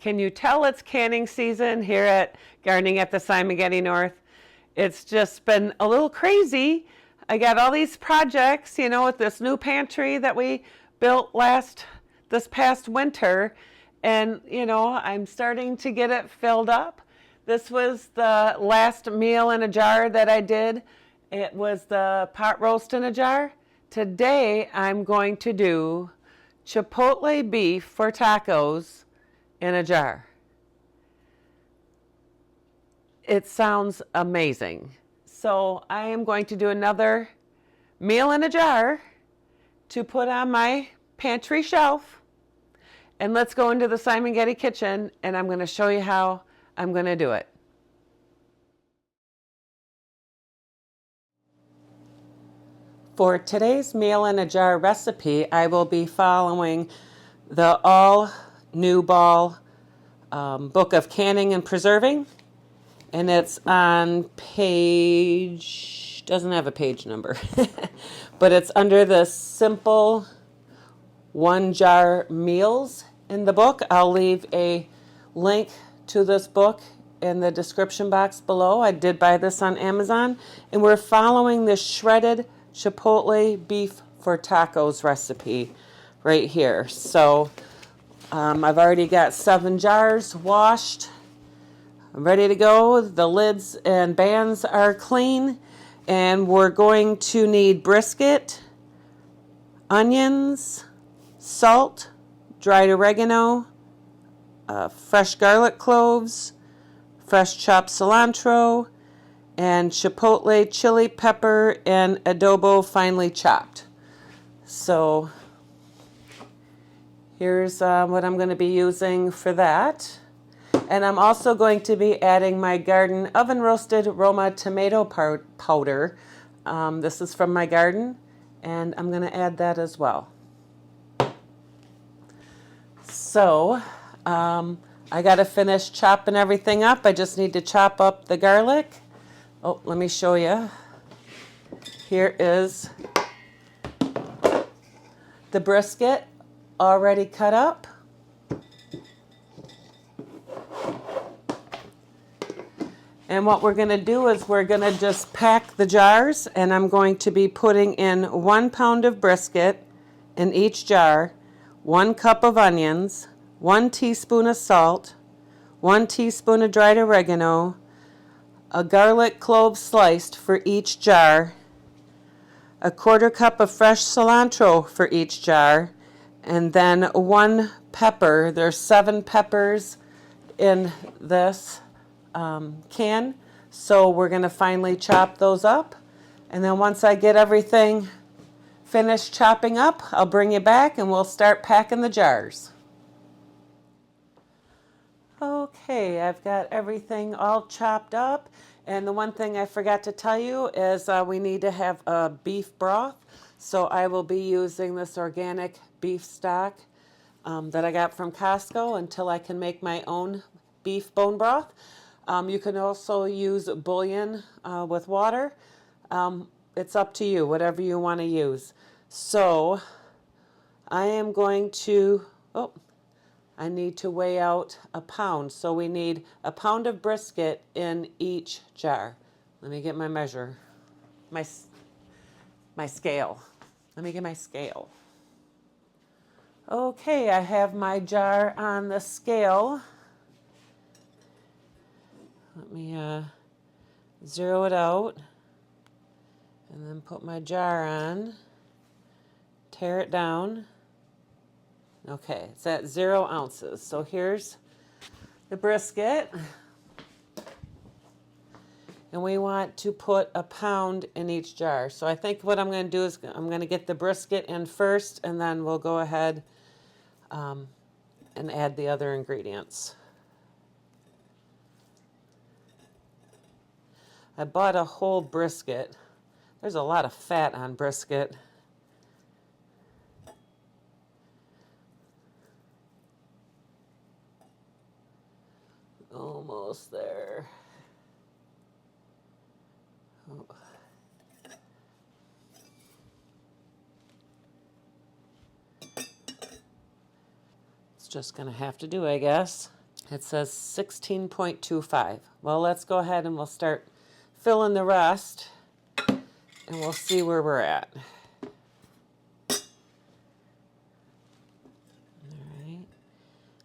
Can you tell it's canning season here at Gardening at the Simon North? It's just been a little crazy. I got all these projects, you know, with this new pantry that we built this past winter. And, you know, I'm starting to get it filled up. This was the last meal in a jar that I did. It was the pot roast in a jar. Today, I'm going to do Chipotle beef for tacos in a jar. It sounds amazing. So I am going to do another meal in a jar to put on my pantry shelf. And let's go into the Simon Getty kitchen and I'm going to show you how I'm going to do it. For today's meal in a jar recipe, I will be following the All New Ball book of canning and preserving. And it's on page, doesn't have a page number, but it's under the simple one jar meals in the book. I'll leave a link to this book in the description box below. I did buy this on Amazon, and we're following the shredded Chipotle beef for tacos recipe right here. So I've already got 7 jars washed. I'm ready to go. The lids and bands are clean, and we're going to need brisket, onions, salt, dried oregano, fresh garlic cloves, fresh chopped cilantro, and chipotle chili pepper and adobo finely chopped. So here's what I'm going to be using for that. And I'm also going to be adding my garden oven roasted Roma tomato powder. This is from my garden, and I'm going to add that as well. So I got to finish chopping everything up. I just need to chop up the garlic. Oh, let me show you. Here is the brisket already cut up. And what we're going to do is we're going to just pack the jars, and I'm going to be putting in 1 pound of brisket in each jar, 1 cup of onions, 1 teaspoon of salt, 1 teaspoon of dried oregano, a garlic clove sliced for each jar, a 1/4 cup of fresh cilantro for each jar, and then 1 pepper. There's 7 peppers in this can, so we're going to finely chop those up, and then once I get everything finished chopping up, I'll bring you back and we'll start packing the jars. Okay, I've got everything all chopped up, and the one thing I forgot to tell you is we need to have a beef broth, so I will be using this organic beef stock that I got from Costco until I can make my own beef bone broth. You can also use bouillon with water. It's up to you, whatever you want to use. So I am going to, I need to weigh out 1 pound. So we need 1 pound of brisket in each jar. Let me get my measure, my scale. Let me get my scale. Okay, I have my jar on the scale. Let me zero it out and then put my jar on, tear it down. Okay, it's at 0 ounces. So here's the brisket. And we want to put 1 pound in each jar. So I think what I'm going to do is I'm going to get the brisket in first, and then we'll go ahead and add the other ingredients. I bought a whole brisket. There's a lot of fat on brisket. Almost there. Oh. It's just going to have to do, I guess. It says 16.25. Well, let's go ahead and we'll start filling the rest and we'll see where we're at. All right,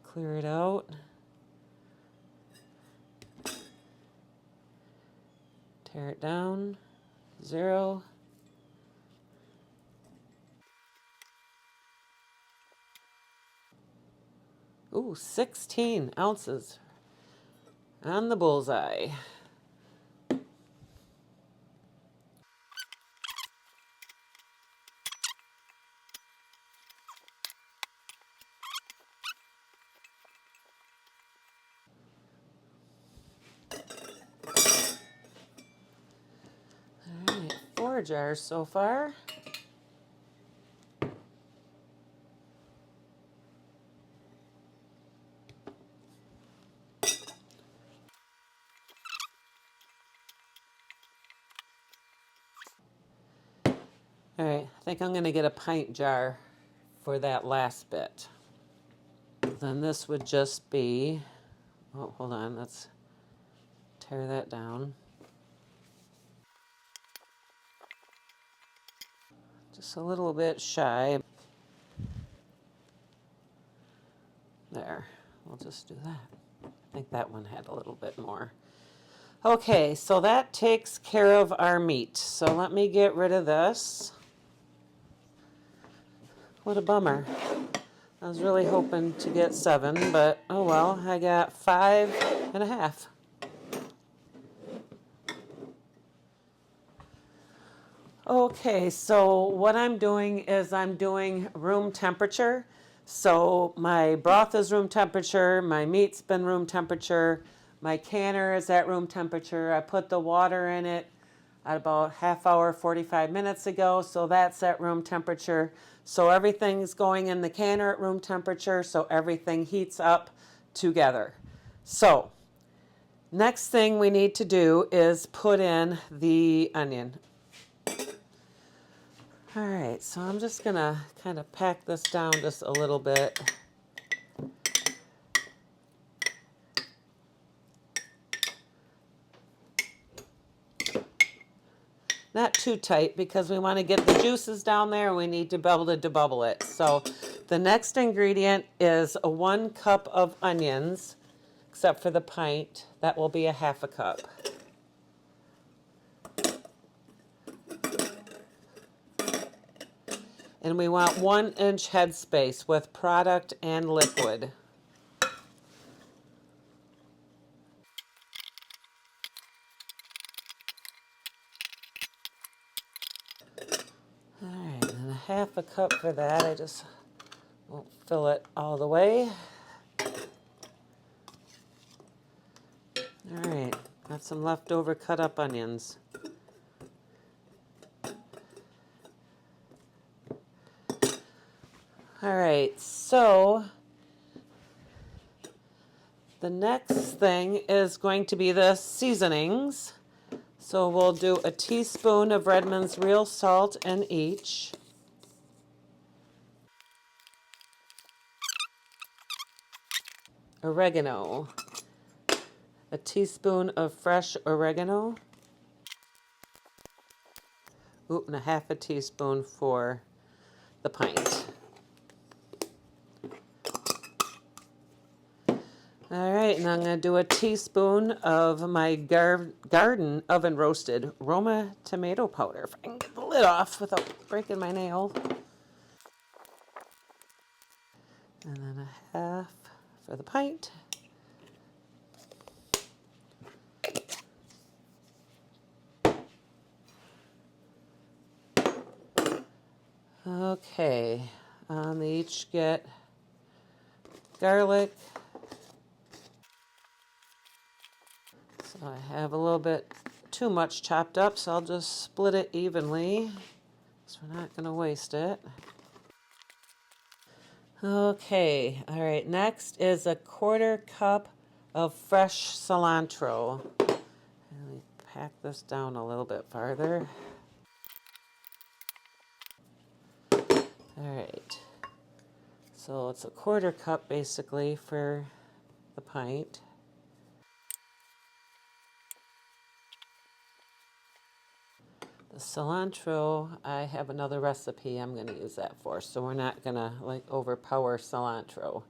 clear it out. Tear it down, 0. Ooh, 16 ounces on the bullseye. All right, 4 jars so far. All right, I think I'm gonna get a pint jar for that last bit. Then this would just be, oh, hold on, let's tear that down. Just a little bit shy. There, we'll just do that. I think that one had a little bit more. Okay, so that takes care of our meat. So let me get rid of this. What a bummer. I was really hoping to get 7, but oh well, I got 5.5. Okay, so what I'm doing is I'm doing room temperature. So my broth is room temperature, my meat's been room temperature, my canner is at room temperature. I put the water in it at about half hour, 45 minutes ago, so that's at room temperature. So everything's going in the canner at room temperature, so everything heats up together. So next thing we need to do is put in the onion. All right, so I'm just gonna kind of pack this down just a little bit. Not too tight because we want to get the juices down there and we need to be able to debubble it. So the next ingredient is a 1 cup of onions, except for the pint. That will be a half a cup. And we want 1-inch headspace with product and liquid. All right, and a half a cup for that. I just won't fill it all the way. All right, got some leftover cut up onions. All right, so the next thing is going to be the seasonings. So we'll do a teaspoon of Redmond's real salt in each. Oregano. A teaspoon of fresh oregano. Ooh, and a half a teaspoon for the pint. All right, and I'm going to do a teaspoon of my garden oven roasted Roma tomato powder. If I can get the lid off without breaking my nail. And then a half for the pint. Okay, they each get garlic. So I have a little bit too much chopped up, so I'll just split it evenly, so we're not going to waste it. Okay, all right, next is a 1/4 cup of fresh cilantro. Let me pack this down a little bit farther. All right, so it's a 1/4 cup basically for the pint. The cilantro, I have another recipe I'm going to use that for, so we're not going to like overpower cilantro.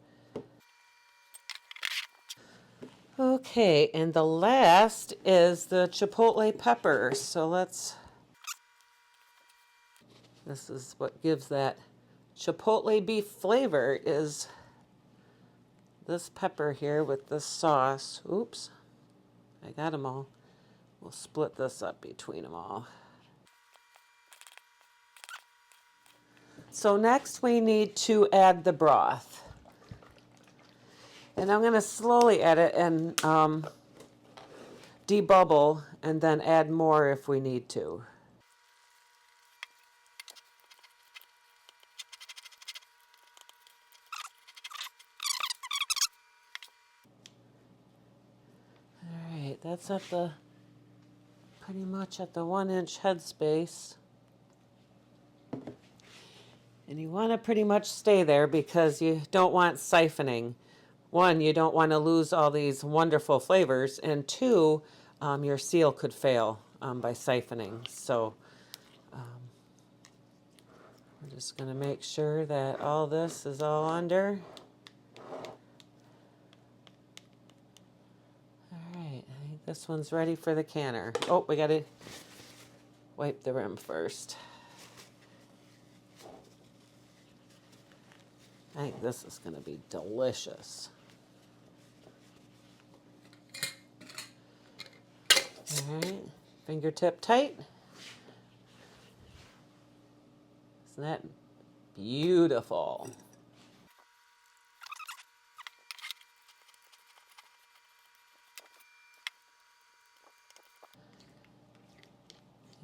Okay, and the last is the chipotle pepper. So this is what gives that chipotle beef flavor, is this pepper here with this sauce. Oops, I got them all. We'll split this up between them all. So next we need to add the broth. And I'm going to slowly add it and debubble and then add more if we need to. All right, that's at the pretty much at the 1-inch headspace. And you want to pretty much stay there because you don't want siphoning. One, you don't want to lose all these wonderful flavors, and two, your seal could fail by siphoning. So we're just going to make sure that all this is all under. All right, I think this one's ready for the canner. Oh, we got to wipe the rim first. I think this is going to be delicious. All right, fingertip tight. Isn't that beautiful?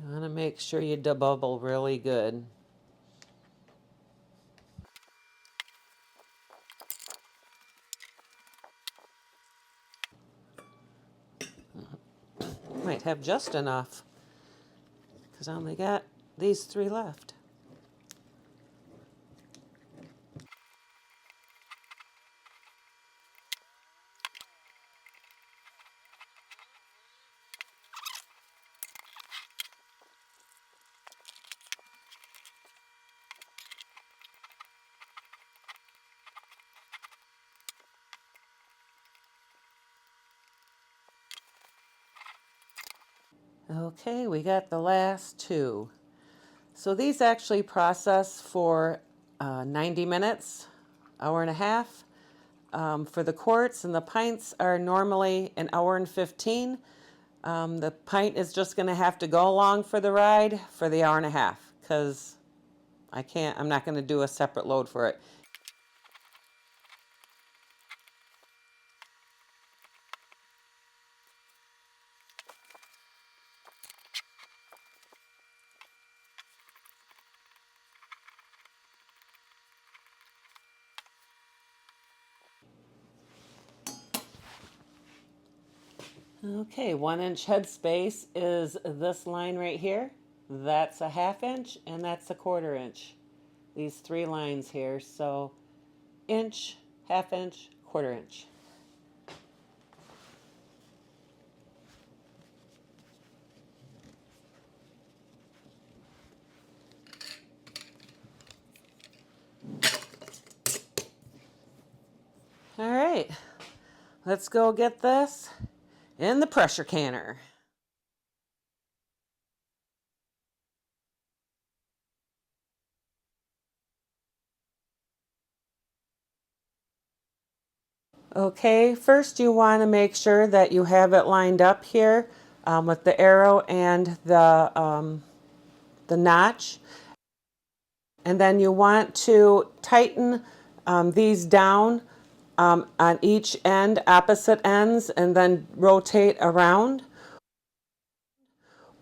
You want to make sure you debubble really good. Might have just enough because I only got these 3 left. Okay, we got the last 2. So these actually process for 90 minutes, hour and a half. For the quarts, and the pints are normally an hour and 15. The pint is just going to have to go along for the ride for the hour and a half because I'm not going to do a separate load for it. Okay, 1-inch headspace is this line right here. That's a 1/2 inch, and that's a 1/4 inch. These 3 lines here. So inch, 1/2 inch, 1/4 inch. All right, let's go get this in the pressure canner. Okay, first you want to make sure that you have it lined up here with the arrow and the notch. And then you want to tighten these down on each end, opposite ends, and then rotate around.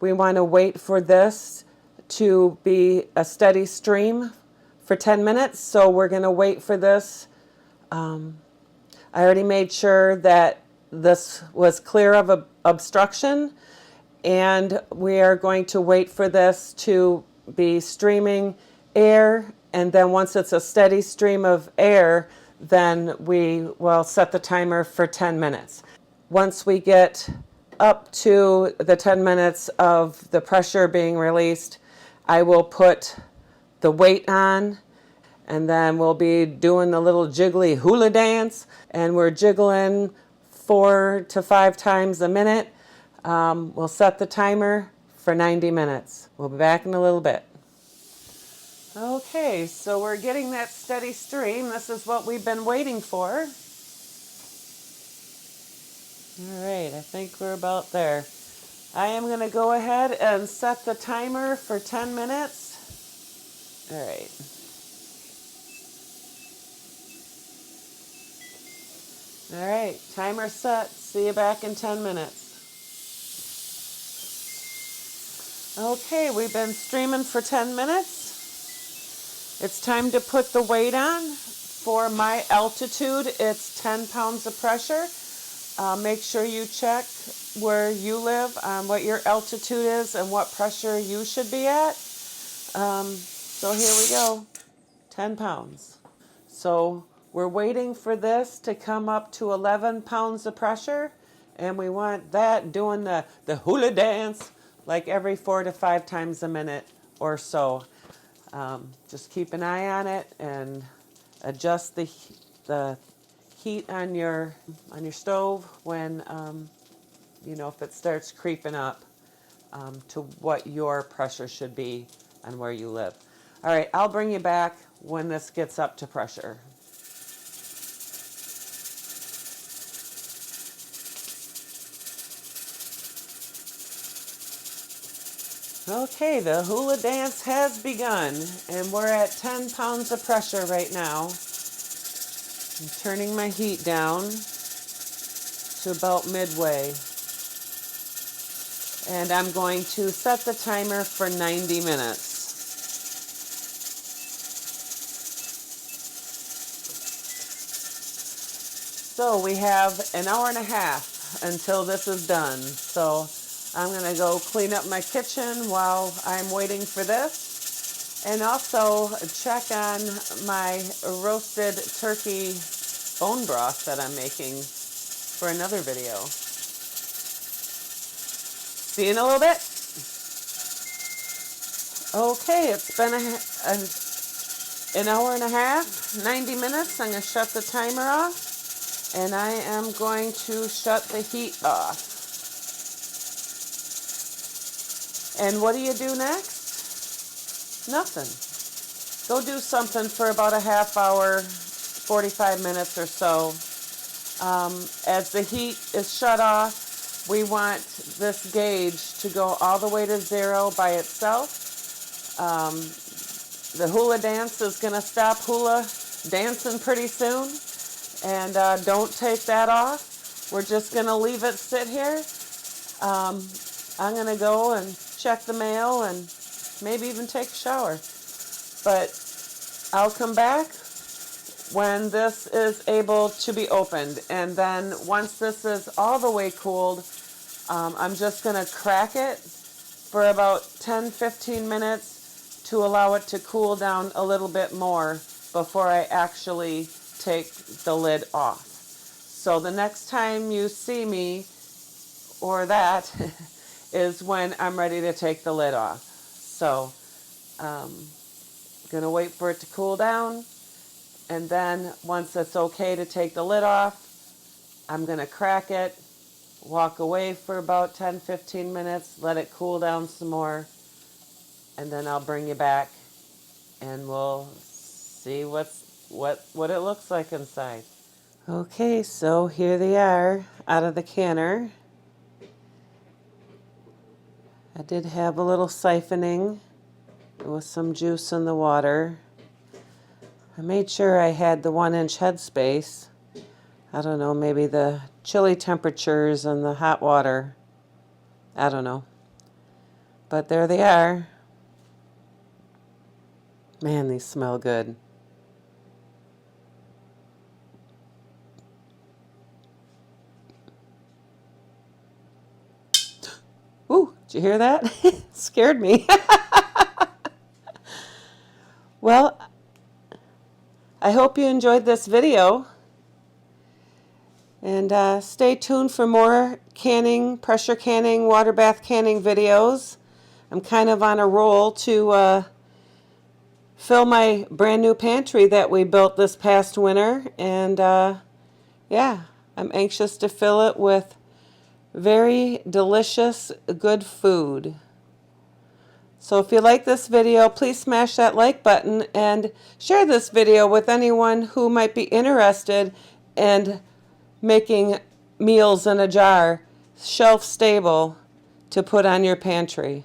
We want to wait for this to be a steady stream for 10 minutes. So we're going to wait for this. I already made sure that this was clear of obstruction, and we are going to wait for this to be streaming air, and then once it's a steady stream of air, then we will set the timer for 10 minutes. Once we get up to the 10 minutes of the pressure being released, I will put the weight on, and then we'll be doing the little jiggly hula dance, and we're jiggling 4 to 5 times a minute. We'll set the timer for 90 minutes. We'll be back in a little bit. Okay, so we're getting that steady stream. This is what we've been waiting for. All right, I think we're about there. I am going to go ahead and set the timer for 10 minutes. All right. All right, timer set. See you back in 10 minutes. Okay, we've been streaming for 10 minutes. It's time to put the weight on. For my altitude, it's 10 pounds of pressure. Make sure you check where you live on what your altitude is and what pressure you should be at. So here we go, 10 pounds. So we're waiting for this to come up to 11 pounds of pressure, and we want that doing the hula dance like every 4 to 5 times a minute or so. Just keep an eye on it and adjust the heat on your stove when if it starts creeping up to what your pressure should be and where you live. All right, I'll bring you back when this gets up to pressure. Okay, the hula dance has begun, and we're at 10 pounds of pressure right now. I'm turning my heat down to about midway. And I'm going to set the timer for 90 minutes. So we have an hour and a half until this is done. So I'm going to go clean up my kitchen while I'm waiting for this. And also check on my roasted turkey bone broth that I'm making for another video. See you in a little bit. Okay, it's been an hour and a half, 90 minutes. I'm going to shut the timer off, and I am going to shut the heat off. And what do you do next? Nothing. Go do something for about a half hour, 45 minutes or so. As the heat is shut off, we want this gauge to go all the way to 0 by itself. The hula dance is going to stop hula dancing pretty soon. And don't take that off. We're just going to leave it sit here. I'm going to go and check the mail and maybe even take a shower. But I'll come back when this is able to be opened. And then once this is all the way cooled, I'm just going to crack it for about 10-15 minutes to allow it to cool down a little bit more before I actually take the lid off. So the next time you see me, or that, is when I'm ready to take the lid off. So gonna wait for it to cool down, and then once it's okay to take the lid off, I'm gonna crack it, walk away for about 10-15 minutes, let it cool down some more, and then I'll bring you back and we'll see what it looks like inside. Okay, so here they are out of the canner. I did have a little siphoning with some juice in the water. I made sure I had the 1-inch headspace. I don't know, maybe the chilly temperatures and the hot water. I don't know. But there they are. Man, these smell good. Ooh, did you hear that? Scared me. Well, I hope you enjoyed this video. And stay tuned for more canning, pressure canning, water bath canning videos. I'm kind of on a roll to fill my brand new pantry that we built this past winter. And yeah, I'm anxious to fill it with very delicious, good food. So if you like this video, please smash that like button and share this video with anyone who might be interested in making meals in a jar, shelf stable, to put on your pantry.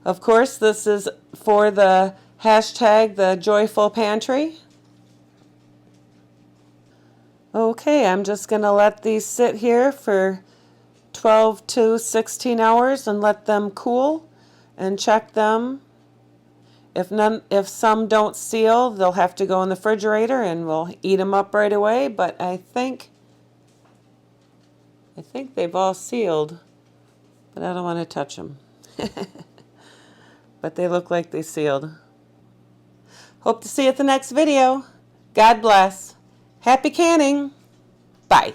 Of course, this is for the hashtag the joyful pantry. Okay, I'm just going to let these sit here for 12 to 16 hours and let them cool and check them. If some don't seal, they'll have to go in the refrigerator and we'll eat them up right away, but I think they've all sealed, but I don't want to touch them. But they look like they sealed. Hope to see you at the next video. God bless. Happy canning. Bye.